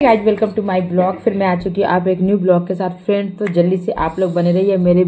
Guys welcome to my blog. फिर मैं आ चुकी हूँ आप एक न्यू ब्लॉग के साथ फ्रेंड। तो जल्दी से आप लोग बने रहिए मेरे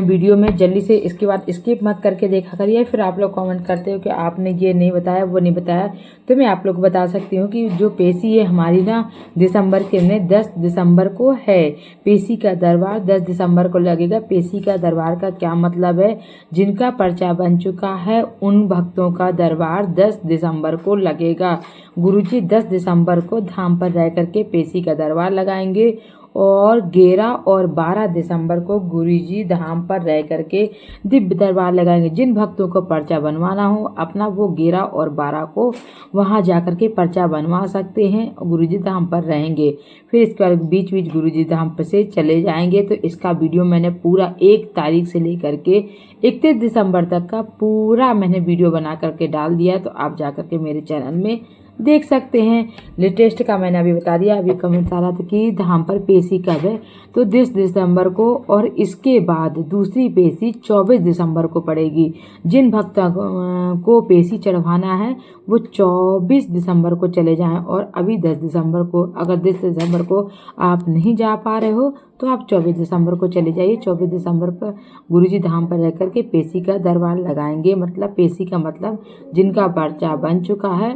वीडियो में। जल्दी से इसके बाद स्किप मत करके देखा करिए। फिर आप लोग कमेंट करते हो कि आपने ये नहीं बताया वो नहीं बताया, तो मैं आप लोग को बता सकती हूँ कि जो पेशी है हमारी ना दिसंबर के में 10 दिसंबर को है। पेशी का दरबार 10 दिसंबर को लगेगा। पेशी का दरबार का क्या मतलब है? जिनका पर्चा बन चुका है उन भक्तों का दरबार 10 दिसंबर को लगेगा। गुरुजी 10 दिसंबर को धाम पर रह करके पेशी का दरबार लगाएंगे और 11 और 12 दिसंबर को गुरुजी धाम पर रह करके दिव्य दरबार लगाएंगे। जिन भक्तों को पर्चा बनवाना हो अपना वो 11 और 12 को वहां जाकर के पर्चा बनवा सकते हैं और गुरुजी धाम पर रहेंगे। फिर इसके बाद बीच बीच गुरुजी धाम पर से चले जाएंगे। तो इसका वीडियो मैंने पूरा 1 तारीख से लेकर के 31 दिसंबर तक का पूरा मैंने वीडियो बना करके डाल दिया, तो आप जाकर के मेरे चैनल में देख सकते हैं। लेटेस्ट का मैंने अभी बता दिया। अभी कमेंट आ रहा था कि धाम पर पेशी कब है, तो 10 दिसंबर को और इसके बाद दूसरी पेशी 24 दिसंबर को पड़ेगी। जिन भक्तों को पेशी चढ़वाना है वो 24 दिसंबर को चले जाएं और अभी 10 दिसंबर को, अगर 10 दिसंबर को आप नहीं जा पा रहे हो तो आप 24 दिसंबर को चले जाइए। 24 दिसंबर पर गुरुजी धाम पर रह करके पेशी का दरबार लगाएंगे। मतलब पेशी का मतलब जिनका पर्चा बन चुका है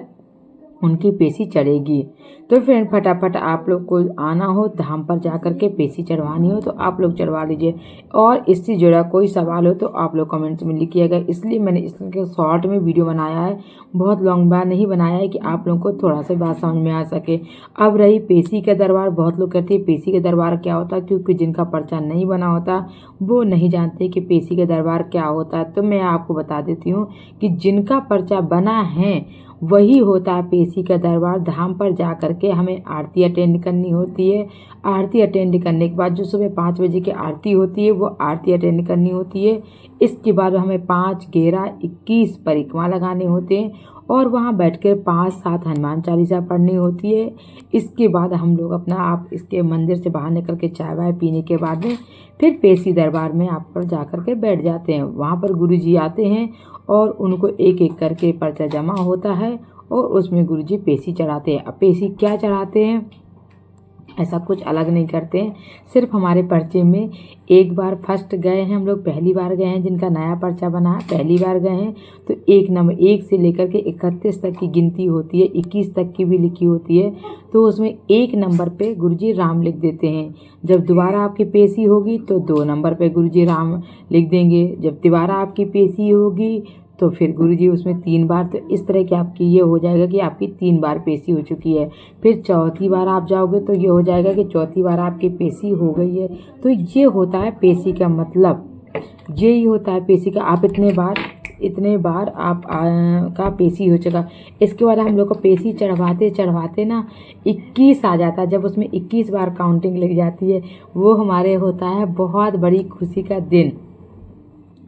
उनकी पेशी चढ़ेगी। तो फ्रेंड फटाफट आप लोग को आना हो धाम पर जाकर के पेशी चढ़वानी हो तो आप लोग चढ़वा लीजिए। और इससे जुड़ा कोई सवाल हो तो आप लोग कमेंट्स में लिखिएगा। इसलिए मैंने इसके शॉर्ट में वीडियो बनाया है, बहुत लॉन्ग बार नहीं बनाया है कि आप लोगों को थोड़ा सा बात समझ में आ सके। अब रही पेशी का दरबार, बहुत लोग कहते हैं पेशी का दरबार क्या होता है, क्योंकि जिनका पर्चा नहीं बना होता वो नहीं जानते कि पेशी का दरबार क्या होता है। तो मैं आपको बता देती हूँ कि जिनका पर्चा बना है वही होता है पेशी का दरबार। धाम पर जा करके हमें आरती अटेंड करनी होती है। आरती अटेंड करने के बाद जो सुबह 5 बजे की आरती होती है वो आरती अटेंड करनी होती है। इसके बाद हमें 5, 11, 21 परिक्रमा लगाने होते हैं और वहाँ बैठकर 5-7 हनुमान चालीसा पढ़नी होती है। इसके बाद हम लोग अपना आप इसके मंदिर से बाहर निकल के चाय वाय पीने के बाद में फिर पेशी दरबार में आप पर जा कर के बैठ जाते हैं। वहाँ पर गुरुजी आते हैं और उनको एक एक करके पर्चा जमा होता है और उसमें गुरुजी पेशी चढ़ाते हैं। अब पेशी क्या चढ़ाते हैं, ऐसा कुछ अलग नहीं करते हैं। सिर्फ हमारे पर्चे में एक बार फर्स्ट गए हैं हम लोग, पहली बार गए हैं, जिनका नया पर्चा बना है पहली बार गए हैं, तो 1 नंबर 1 से लेकर के 31 तक की गिनती होती है, 21 तक की भी लिखी होती है। तो उसमें 1 नंबर पे गुरुजी राम लिख देते हैं। जब दोबारा आपकी पेशी होगी तो 2 नंबर पे गुरुजी राम लिख देंगे। जब दोबारा आपकी पेशी होगी तो फिर गुरुजी उसमें 3 बार, तो इस तरह की आपकी ये हो जाएगा कि आपकी 3 बार पेशी हो चुकी है। फिर चौथी बार आप जाओगे तो ये हो जाएगा कि चौथी बार आपकी पेशी हो गई है। तो ये होता है पेशी का मतलब, यही होता है पेशी का। आप इतने बार आप का पेशी हो चुका। इसके बाद हम लोग को पेशी चढ़वाते चढ़वाते ना 21 आ जाता है। जब उसमें 21 बार काउंटिंग लग जाती है वो हमारे होता है बहुत बड़ी खुशी का दिन।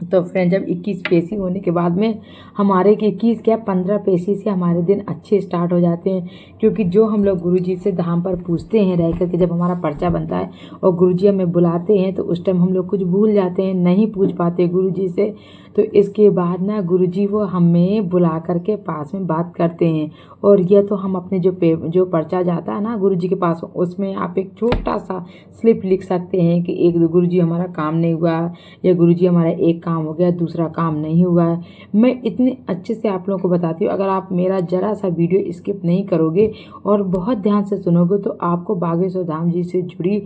तो फ्रेंड जब 21 पेशी होने के बाद में हमारे 21 क्या 15 पेशी से हमारे दिन अच्छे स्टार्ट हो जाते हैं। क्योंकि जो हम लोग गुरुजी से धाम पर पूछते हैं रह करके, जब हमारा पर्चा बनता है और गुरुजी हमें बुलाते हैं तो उस टाइम हम लोग कुछ भूल जाते हैं, नहीं पूछ पाते गुरुजी से। तो इसके बाद ना गुरुजी वो हमें बुला करके पास में बात करते हैं। और यह तो हम अपने जो पर्चा जाता है ना गुरुजी के पास, उसमें आप एक छोटा सा स्लिप लिख सकते हैं कि एक गुरुजी हमारा काम नहीं हुआ या गुरुजी हमारा एक काम हो गया दूसरा काम नहीं हुआ है। मैं इतने अच्छे से आप लोगों को बताती हूँ, अगर आप मेरा जरा सा वीडियो स्किप नहीं करोगे और बहुत ध्यान से सुनोगे तो आपको बागेश्वर धाम जी से जुड़ी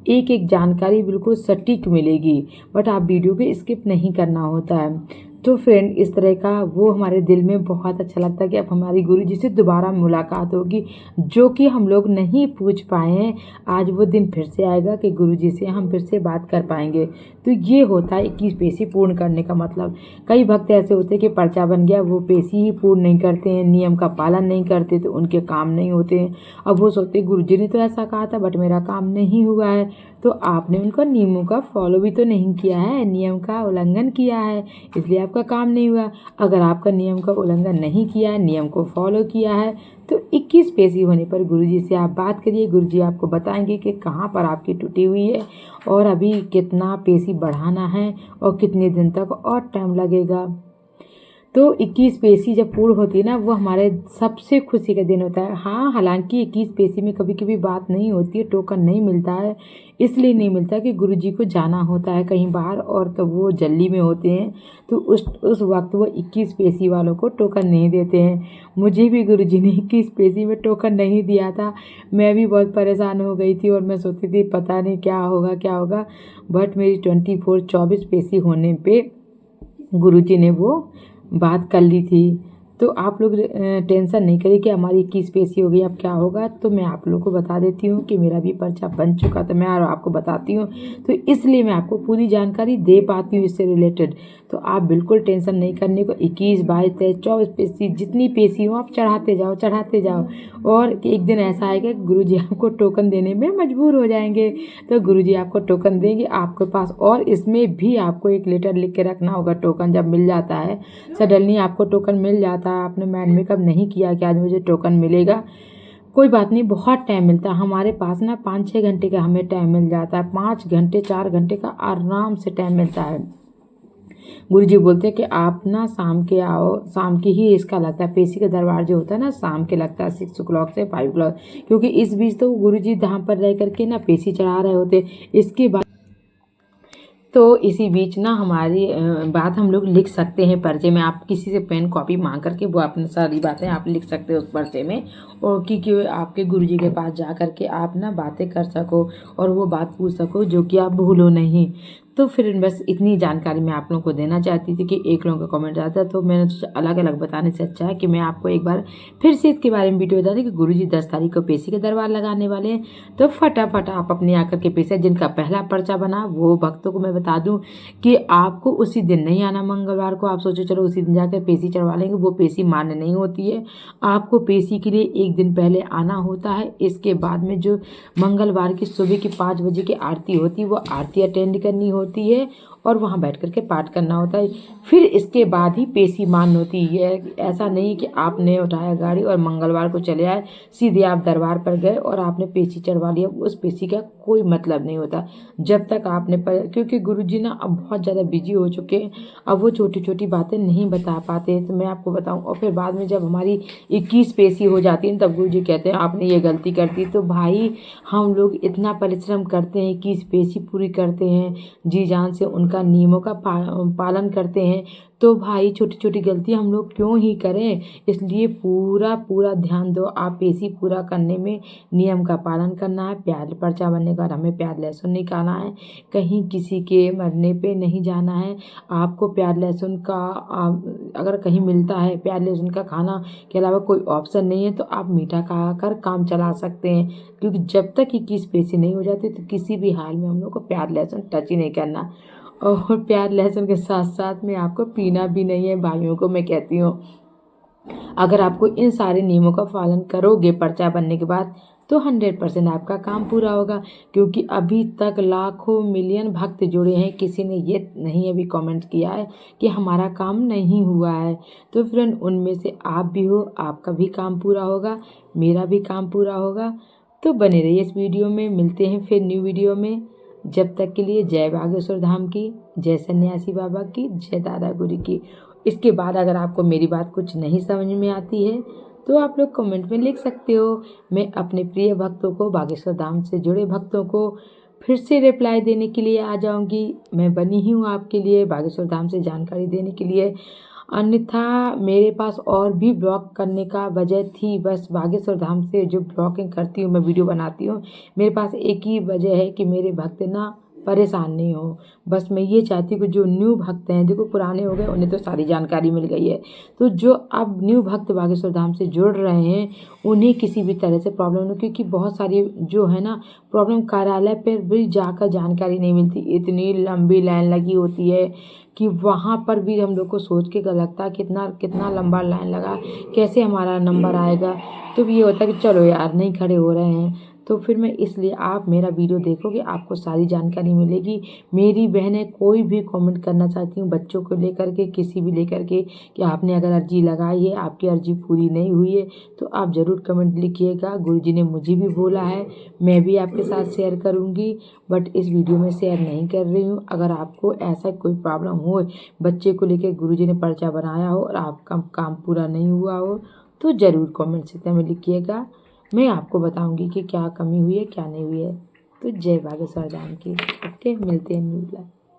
एक एक जानकारी बिल्कुल सटीक मिलेगी। बट आप वीडियो को स्किप नहीं करना होता है। तो फ्रेंड इस तरह का वो हमारे दिल में बहुत अच्छा लगता है कि अब हमारी गुरुजी से दोबारा मुलाकात होगी, जो कि हम लोग नहीं पूछ पाए हैं। आज वो दिन फिर से आएगा कि गुरुजी से हम फिर से बात कर पाएंगे। तो ये होता है 21 पेशी पूर्ण करने का मतलब। कई भक्त ऐसे होते हैं कि पर्चा बन गया वो पेशी ही पूर्ण नहीं करते हैं, नियम का पालन नहीं करते तो उनके काम नहीं होते हैं। अब वो सोचते गुरुजी ने तो ऐसा कहा था बट मेरा काम नहीं हुआ है। तो आपने उनका नियमों का फॉलो भी तो नहीं किया है, नियम का उल्लंघन किया है, इसलिए आपका काम नहीं हुआ। अगर आपका नियम का उल्लंघन नहीं किया है, नियम को फॉलो किया है, तो 21 पेशी होने पर गुरुजी से आप बात करिए। गुरुजी आपको बताएंगे कि कहाँ पर आपकी टूटी हुई है और अभी कितना पेशी बढ़ाना है और कितने दिन तक और टाइम लगेगा। तो 21 पेशी जब पूर्ण होती है ना, वो हमारे सबसे खुशी का दिन होता है। हाँ, हालांकि 21 पेशी में कभी कभी बात नहीं होती है, टोकन नहीं मिलता है, इसलिए नहीं मिलता कि गुरुजी को जाना होता है कहीं बाहर, और तब वो जल्दी में होते हैं, तो उस वक्त वो 21 पेशी वालों को टोकन नहीं देते हैं। मुझे भी गुरुजी ने 21 पेशी में टोकन नहीं दिया था। मैं भी बहुत परेशान हो गई थी और मैं सोचती थी पता नहीं क्या होगा क्या होगा, बट मेरी 24 पेशी होने पे गुरुजी ने वो बात कर ली थी। तो आप लोग टेंशन नहीं करिए कि हमारी 21 पेशी हो गई, अब क्या होगा। तो मैं आप लोगों को बता देती हूँ कि मेरा भी पर्चा बन चुका, तो मैं आपको बताती हूँ, तो इसलिए मैं आपको पूरी जानकारी दे पाती हूँ इससे रिलेटेड। तो आप बिल्कुल टेंशन नहीं करने को, 21, 22, 23, 24 पेशी, जितनी पेशी हो आप चढ़ाते जाओ चढ़ाते जाओ, और एक दिन ऐसा आएगा गुरुजी आपको टोकन देने में मजबूर हो जाएंगे। तो गुरुजी आपको टोकन देंगे आपके पास, और इसमें भी आपको एक लेटर लिख के रखना होगा। टोकन जब मिल जाता है, सडनली आपको टोकन मिल जाता है, आपने माइंड मेकअप नहीं किया कि आज मुझे टोकन मिलेगा, कोई बात नहीं, बहुत टाइम मिलता है हमारे पास ना, 5-6 घंटे का हमें टाइम मिल जाता है, 5 घंटे 4 घंटे का आराम से टाइम मिलता है। गुरुजी बोलते हैं कि आप ना शाम के आओ, शाम की ही इसका लगता है, पेशी का दरबार जो होता है ना शाम के लगता है 6 o'clock से 5 o'clock, क्योंकि इस बीच तो गुरुजी धाम पर रह करके ना पेशी चढ़ा रहे होते। इसके बाद तो इसी बीच ना हमारी बात हम लोग लिख सकते हैं पर्चे में। आप किसी से पेन कॉपी मांग करके वो अपनी सारी बातें आप लिख सकते हो उस पर्चे में, और कि आपके गुरुजी के पास जा कर के आप ना बातें कर सको और वो बात पूछ सको जो कि आप भूलो नहीं। तो फिर बस इतनी जानकारी मैं आप लोगों को देना चाहती थी कि एक लोगों का कमेंट आता, तो मैंने सोचा अलग अलग बताने से अच्छा है कि मैं आपको एक बार फिर से इसके बारे में वीडियो बता दी कि गुरुजी 10 तारीख को पेशी के दरबार लगाने वाले हैं। तो फटाफट आप अपने आकर के पेशी, जिनका पहला पर्चा बना वो भक्तों को मैं बता दूं कि आपको उसी दिन नहीं आना, मंगलवार को। आप सोचो चलो उसी दिन जाकर पेशी चढ़वा लेंगे, वो पेशी मान्य नहीं होती है। आपको पेशी के लिए एक दिन पहले आना होता है। इसके बाद में जो मंगलवार की सुबह की 5 बजे की आरती होती है, वो आरती अटेंड करनी होती है और वहाँ बैठ करके पाठ करना होता है। फिर इसके बाद ही पेशी मान्य होती है। ऐसा नहीं कि आपने उठाया गाड़ी और मंगलवार को चले आए, सीधे आप दरबार पर गए और आपने पेशी चढ़वा लिया, उस पेशी का कोई मतलब नहीं होता जब तक आपने क्योंकि गुरुजी ना अब बहुत ज़्यादा बिजी हो चुके हैं, अब वो छोटी छोटी बातें नहीं बता पाते। तो मैं आपको बताऊं, और फिर बाद में जब हमारी 21 पेशी हो जाती है तब गुरुजी कहते हैं आपने ये गलती कर दी। तो भाई हम लोग इतना परिश्रम करते हैं, 21 पेशी पूरी करते हैं, जी जान से उनका नियमों का पालन करते हैं, तो भाई छोटी छोटी गलतियां हम लोग क्यों ही करें। इसलिए पूरा पूरा ध्यान दो, आप पेशी पूरा करने में नियम का पालन करना है। प्याज पर्चा बनने के बाद हमें प्याज लहसुन नहीं खाना है, कहीं किसी के मरने पे नहीं जाना है। आपको प्याज लहसुन का अगर कहीं मिलता है प्याज लहसुन का खाना के अलावा कोई ऑप्शन नहीं है, तो आप मीठा खा कर काम चला सकते हैं, क्योंकि जब तक 21 पेशी नहीं हो जाती तो किसी भी हाल में हम लोग को प्याज लहसुन टच ही नहीं करना। और प्याज लहसुन के साथ साथ में आपको पीना भी नहीं है। भाइयों को मैं कहती हूँ, अगर आपको इन सारे नियमों का पालन करोगे पर्चा बनने के बाद, तो 100% आपका काम पूरा होगा। क्योंकि अभी तक लाखों मिलियन भक्त जुड़े हैं, किसी ने ये नहीं अभी कमेंट किया है कि हमारा काम नहीं हुआ है। तो फ्रेंड उनमें से आप भी हो, आपका भी काम पूरा होगा, मेरा भी काम पूरा होगा। तो बने रहिए इस वीडियो में, मिलते हैं फिर न्यू वीडियो में। जब तक के लिए जय बागेश्वर धाम की, जय सन्यासी बाबा की, जय दादा गुरु की। इसके बाद अगर आपको मेरी बात कुछ नहीं समझ में आती है तो आप लोग कमेंट में लिख सकते हो। मैं अपने प्रिय भक्तों को, बागेश्वर धाम से जुड़े भक्तों को फिर से रिप्लाई देने के लिए आ जाऊंगी। मैं बनी ही हूँ आपके लिए बागेश्वर धाम से जानकारी देने के लिए। अन्यथा मेरे पास और भी ब्लॉग करने का वजह थी, बस बागेश्वर धाम से जो ब्लॉगिंग करती हूँ, मैं वीडियो बनाती हूँ, मेरे पास एक ही वजह है कि मेरे भक्त ना परेशान नहीं हो। बस मैं ये चाहती हूँ कि जो न्यू भक्त हैं, देखो पुराने हो गए उन्हें तो सारी जानकारी मिल गई है, तो जो अब न्यू भक्त बागेश्वर धाम से जुड़ रहे हैं उन्हें किसी भी तरह से प्रॉब्लम हो, क्योंकि बहुत सारी जो है ना प्रॉब्लम कार्यालय पर भी जाकर जानकारी नहीं मिलती। इतनी लंबी लाइन लगी होती है कि वहाँ पर भी हम लोग को सोच के लगता है कितना कितना लंबा लाइन लगा, कैसे हमारा नंबर आएगा। तो ये होता है कि चलो यार नहीं खड़े हो रहे हैं, तो फिर मैं इसलिए आप मेरा वीडियो देखोगे, आपको सारी जानकारी मिलेगी। मेरी बहनें कोई भी कमेंट करना चाहती हूँ बच्चों को लेकर के, किसी भी लेकर के, कि आपने अगर अर्जी लगाई है, आपकी अर्जी पूरी नहीं हुई है, तो आप ज़रूर कमेंट लिखिएगा। गुरुजी ने मुझे भी बोला है, मैं भी आपके साथ शेयर करूँगी, बट इस वीडियो में शेयर नहीं कर रही हूँ। अगर आपको ऐसा कोई प्रॉब्लम हो, बच्चे को लेकर गुरुजी ने पर्चा बनाया हो और आपका काम पूरा नहीं हुआ हो, तो ज़रूर कमेंट सेक्शन में लिखिएगा। मैं आपको बताऊंगी कि क्या कमी हुई है, क्या नहीं हुई है। तो जय बागेश्वर धाम की। ओके, मिलते हैं न्यू।